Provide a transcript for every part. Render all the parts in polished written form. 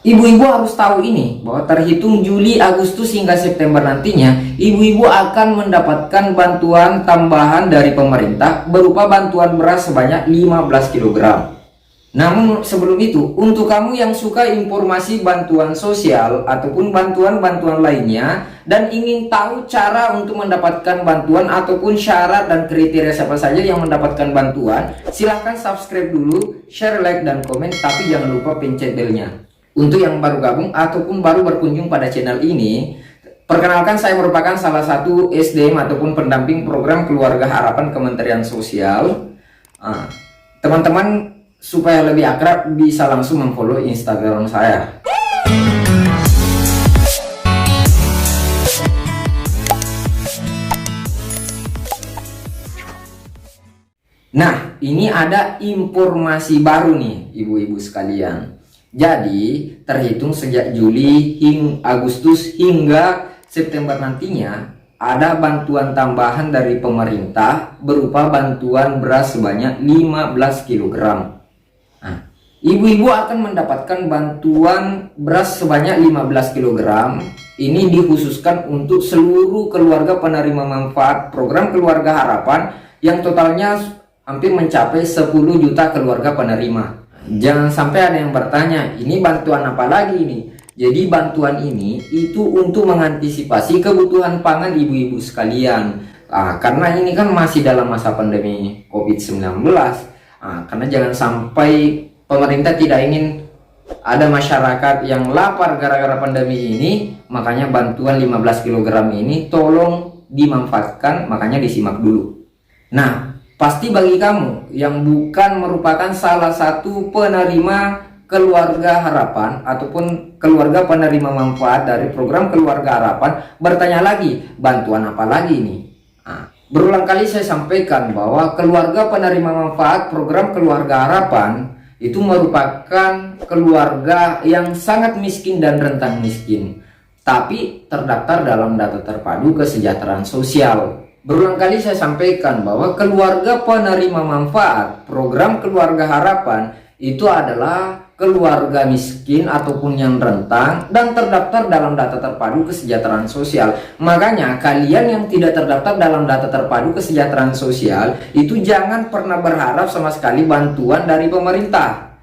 Ibu-ibu harus tahu ini, bahwa terhitung Juli, Agustus hingga September nantinya, ibu-ibu akan mendapatkan bantuan tambahan dari pemerintah berupa bantuan beras sebanyak 15 kg. Namun sebelum itu, untuk kamu yang suka informasi bantuan sosial ataupun bantuan-bantuan lainnya dan ingin tahu cara untuk mendapatkan bantuan ataupun syarat dan kriteria siapa saja yang mendapatkan bantuan, silahkan subscribe dulu, share, like, dan komen, tapi jangan lupa pencet belnya. Untuk yang baru gabung ataupun baru berkunjung pada channel ini, perkenalkan, saya merupakan salah satu SDM ataupun pendamping program Keluarga Harapan Kementerian Sosial. Teman-teman supaya lebih akrab bisa langsung memfollow Instagram saya. Nah, ini ada informasi baru nih ibu-ibu sekalian. Jadi, terhitung sejak Juli hingga Agustus hingga September nantinya, ada bantuan tambahan dari pemerintah berupa bantuan beras sebanyak 15 kg. Nah, ibu-ibu akan mendapatkan bantuan beras sebanyak 15 kg. Ini dikhususkan untuk seluruh keluarga penerima manfaat program Keluarga Harapan yang totalnya hampir mencapai 10 juta keluarga penerima. Jangan sampai ada yang bertanya, ini bantuan apa lagi nih? Jadi bantuan ini itu untuk mengantisipasi kebutuhan pangan ibu-ibu sekalian. Karena ini kan masih dalam masa pandemi COVID-19. Karena jangan sampai pemerintah tidak ingin ada masyarakat yang lapar gara-gara pandemi ini. Makanya bantuan 15 kg ini tolong dimanfaatkan, makanya disimak dulu. Nah, pasti bagi kamu yang bukan merupakan salah satu penerima Keluarga Harapan ataupun keluarga penerima manfaat dari program Keluarga Harapan, bertanya lagi, bantuan apa lagi nih? Berulang kali saya sampaikan bahwa keluarga penerima manfaat program Keluarga Harapan itu merupakan keluarga yang sangat miskin dan rentan miskin, tapi terdaftar dalam data terpadu kesejahteraan sosial. Berulang kali saya sampaikan bahwa keluarga penerima manfaat program Keluarga Harapan itu adalah keluarga miskin ataupun yang rentan dan terdaftar dalam data terpadu kesejahteraan sosial. Makanya kalian yang tidak terdaftar dalam data terpadu kesejahteraan sosial itu jangan pernah berharap sama sekali bantuan dari pemerintah.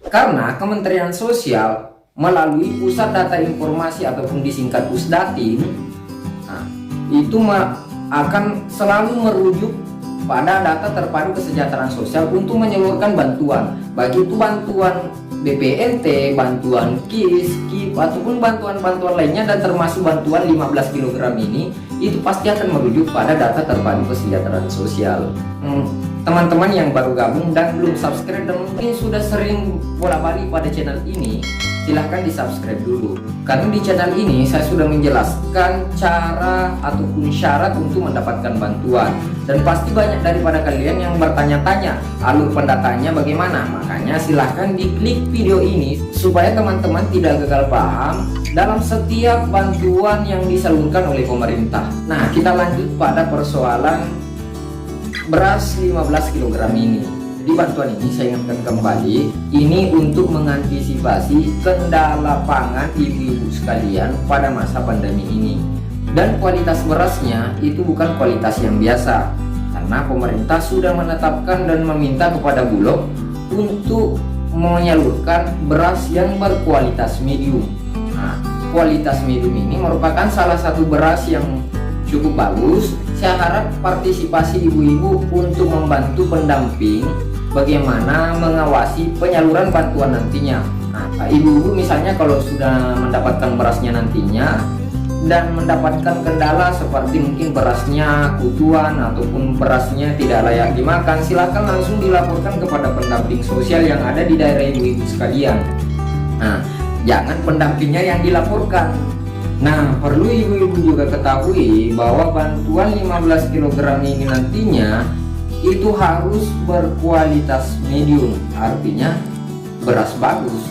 Karena Kementerian Sosial melalui Pusat Data Informasi ataupun disingkat Pusdatin itu akan selalu merujuk pada data terpadu kesejahteraan sosial untuk menyalurkan bantuan, baik itu bantuan BPNT, bantuan KIS, KIP, ataupun bantuan-bantuan lainnya, dan termasuk bantuan 15 kg ini, itu pasti akan merujuk pada data terpadu kesejahteraan sosial. Teman-teman yang baru gabung dan belum subscribe dan mungkin sudah sering bolak-balik pada channel ini, silahkan di subscribe dulu, karena di channel ini saya sudah menjelaskan cara ataupun syarat untuk mendapatkan bantuan, dan pasti banyak daripada kalian yang bertanya-tanya alur pendataannya bagaimana. Makanya silahkan diklik video ini supaya teman-teman tidak gagal paham dalam setiap bantuan yang disalurkan oleh pemerintah. Nah, kita lanjut pada persoalan beras 15 kg ini. Di bantuan ini saya ingatkan kembali, ini untuk mengantisipasi kendala pangan ibu-ibu sekalian pada masa pandemi ini. Dan kualitas berasnya itu bukan kualitas yang biasa, karena pemerintah sudah menetapkan dan meminta kepada Bulog untuk menyalurkan beras yang berkualitas medium. Kualitas medium ini merupakan salah satu beras yang cukup bagus. Saya harap partisipasi ibu-ibu untuk membantu pendamping bagaimana mengawasi penyaluran bantuan nantinya. Ibu-ibu misalnya kalau sudah mendapatkan berasnya nantinya dan mendapatkan kendala seperti mungkin berasnya kutuan ataupun berasnya tidak layak dimakan, silakan langsung dilaporkan kepada pendamping sosial yang ada di daerah ibu-ibu sekalian. Jangan pendampingnya yang dilaporkan. Nah, perlu ibu-ibu juga ketahui bahwa bantuan 15 kg ini nantinya itu harus berkualitas medium, artinya beras bagus.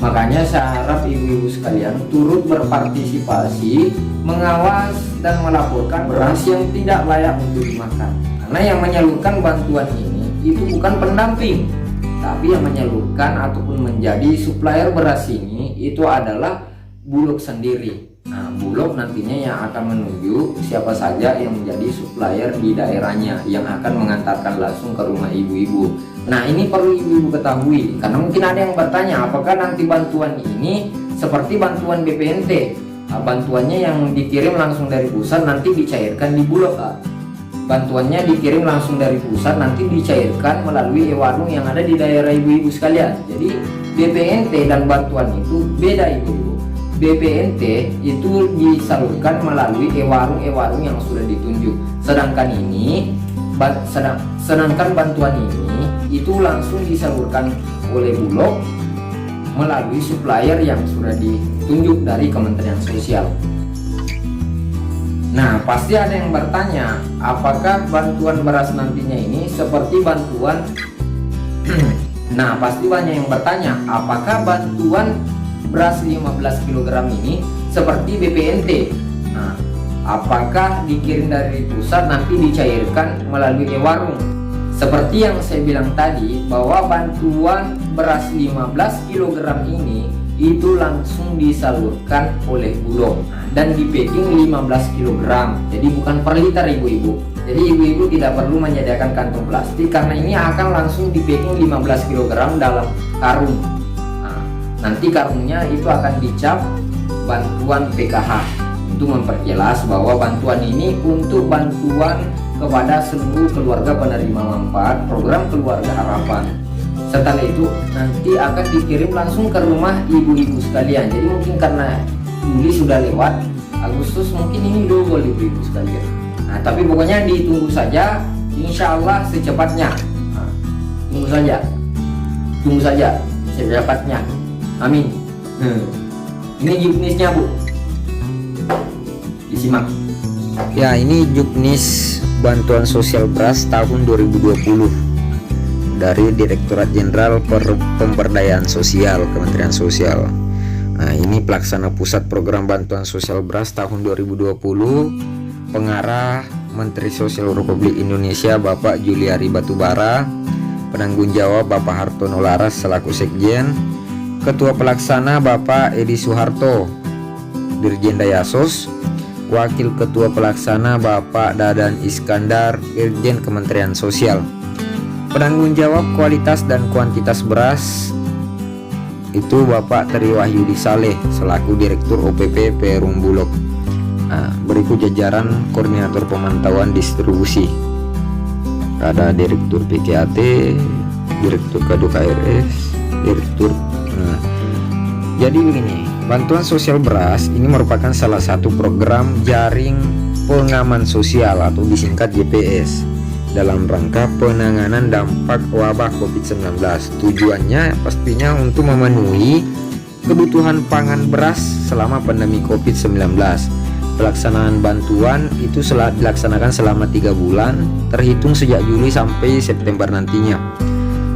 Makanya saya harap ibu-ibu sekalian turut berpartisipasi mengawas dan melaporkan beras yang tidak layak untuk dimakan. Karena yang menyalurkan bantuan ini itu bukan pendamping, tapi yang menyalurkan ataupun menjadi supplier beras ini itu adalah Bulog sendiri. Nah, Bulog nantinya yang akan menunjuk siapa saja yang menjadi supplier di daerahnya yang akan mengantarkan langsung ke rumah ibu-ibu. Nah, ini perlu ibu-ibu ketahui karena mungkin ada yang bertanya apakah nanti bantuan ini seperti bantuan BPNT. Bantuannya yang dikirim langsung dari pusat nanti dicairkan di Bulog. Bantuannya dikirim langsung dari pusat nanti dicairkan melalui e-warung yang ada di daerah ibu-ibu sekalian. Jadi BPNT dan bantuan itu beda ibu-ibu. BPNT itu disalurkan melalui e-warung yang sudah ditunjuk. Sedangkan bantuan ini itu langsung disalurkan oleh Bulog melalui supplier yang sudah ditunjuk dari Kementerian Sosial. Nah, pasti ada yang bertanya, apakah bantuan beras nantinya ini seperti bantuan Nah, pasti banyak yang bertanya, apakah bantuan beras 15 kg ini seperti BPNT? Nah, apakah dikirim dari pusat nanti dicairkan melalui e-warung? Seperti yang saya bilang tadi, bahwa bantuan beras 15 kg ini itu langsung disalurkan oleh Bulog dan di packing 15 kg. Jadi bukan per liter ibu-ibu. Jadi ibu-ibu tidak perlu menyediakan kantong plastik karena ini akan langsung di packing 15 kg dalam karung. Nah, nanti karungnya itu akan dicap bantuan PKH untuk memperjelas bahwa bantuan ini untuk bantuan kepada seluruh keluarga penerima manfaat program Keluarga Harapan. Setelah itu nanti akan dikirim langsung ke rumah ibu-ibu sekalian. Jadi mungkin karena Juli sudah lewat, Agustus mungkin ini double ibu-ibu sekalian. Nah, tapi pokoknya ditunggu saja, insya Allah secepatnya. Nah, tunggu saja secepatnya. Amin. Ini juknisnya Bu, disimak. Ya, ini juknis bantuan sosial beras tahun 2020 dari Direktorat Jenderal Pemberdayaan Sosial Kementerian Sosial. Nah, ini pelaksana pusat program bantuan sosial beras tahun 2020, pengarah Menteri Sosial Republik Indonesia Bapak Juliari Batubara, penanggung jawab Bapak Hartono Laras selaku Sekjen, Ketua Pelaksana Bapak Edi Suharto, Dirjen Dayasos, Wakil Ketua Pelaksana Bapak Dadan Iskandar, Dirjen Kementerian Sosial. Penanggung jawab kualitas dan kuantitas beras itu Bapak Tri Wahyudi Saleh selaku Direktur OPP Perum Bulog. Nah, berikut jajaran koordinator pemantauan distribusi. Ada Direktur PKAT, Direktur Kadu KRS, Direktur. Jadi begini, bantuan sosial beras ini merupakan salah satu program jaring pengaman sosial atau disingkat JPS dalam rangka penanganan dampak wabah COVID-19. Tujuannya pastinya untuk memenuhi kebutuhan pangan beras selama pandemi COVID-19. Pelaksanaan bantuan itu dilaksanakan selama 3 bulan terhitung sejak Juli sampai September nantinya.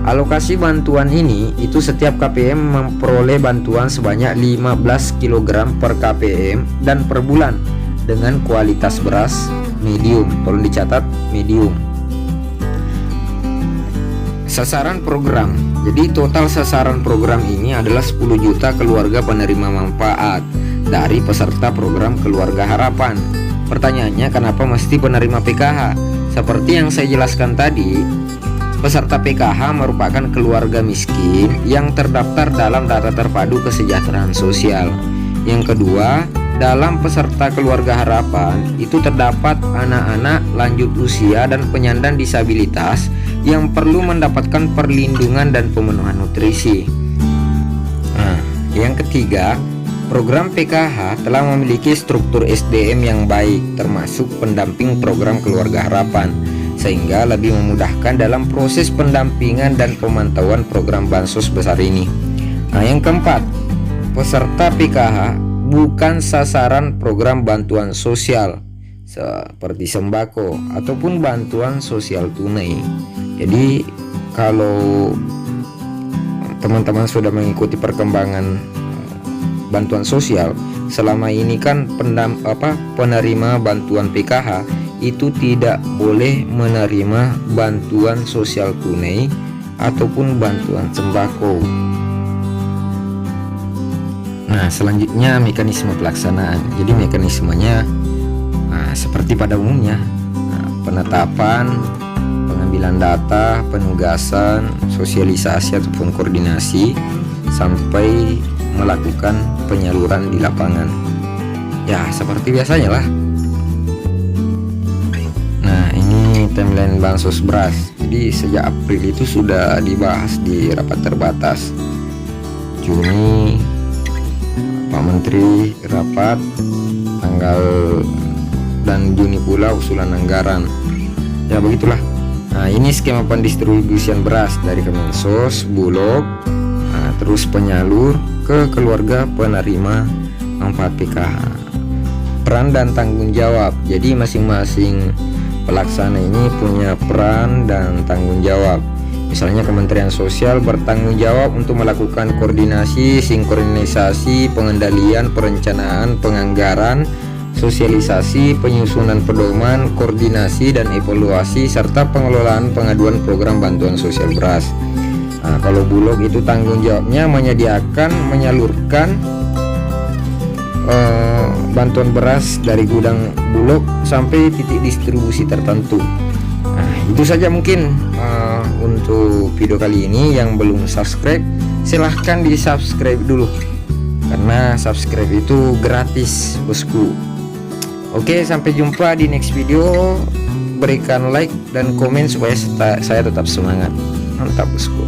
Alokasi bantuan ini itu setiap KPM memperoleh bantuan sebanyak 15 kg per KPM dan per bulan dengan kualitas beras medium. Tolong dicatat medium. Sasaran program. Jadi total sasaran program ini adalah 10 juta keluarga penerima manfaat dari peserta program Keluarga Harapan. Pertanyaannya, kenapa mesti penerima PKH? Seperti yang saya jelaskan tadi, peserta PKH merupakan keluarga miskin yang terdaftar dalam data terpadu kesejahteraan sosial. Yang kedua, dalam peserta Keluarga Harapan itu terdapat anak-anak lanjut usia dan penyandang disabilitas yang perlu mendapatkan perlindungan dan pemenuhan nutrisi. Nah, yang ketiga, program PKH telah memiliki struktur SDM yang baik termasuk pendamping program Keluarga Harapan sehingga lebih memudahkan dalam proses pendampingan dan pemantauan program bansos besar ini. Nah, yang keempat, peserta PKH bukan sasaran program bantuan sosial seperti sembako ataupun bantuan sosial tunai. Jadi kalau teman-teman sudah mengikuti perkembangan bantuan sosial selama ini kan penerima bantuan PKH itu tidak boleh menerima bantuan sosial tunai ataupun bantuan sembako. Nah, selanjutnya mekanisme pelaksanaan. Jadi mekanismenya seperti pada umumnya, penetapan, pengambilan data, penugasan, sosialisasi ataupun koordinasi, sampai melakukan penyaluran di lapangan. Ya, seperti biasanya lah. Nah, ini timeline bansos beras. Jadi sejak April itu sudah dibahas di rapat terbatas. Juni Pak Menteri rapat tanggal, dan Juni pula usulan anggaran. Ya begitulah. Nah, ini skema pendistribusian beras dari Kemensos, Bulog, terus penyalur ke keluarga penerima manfaat PKH. Peran dan tanggung jawab. Jadi masing-masing pelaksana ini punya peran dan tanggung jawab. Misalnya Kementerian Sosial bertanggung jawab untuk melakukan koordinasi, sinkronisasi, pengendalian, perencanaan, penganggaran, sosialisasi, penyusunan pedoman, koordinasi dan evaluasi, serta pengelolaan pengaduan program bantuan sosial beras. Nah, kalau Bulog itu tanggung jawabnya menyediakan, menyalurkan bantuan beras dari gudang Bulog sampai titik distribusi tertentu. Nah, itu saja mungkin untuk video kali ini. Yang belum subscribe, silahkan di subscribe dulu, karena subscribe itu gratis bosku. Oke, sampai jumpa di next video. Berikan like dan komen supaya saya tetap semangat. Mantap bosku.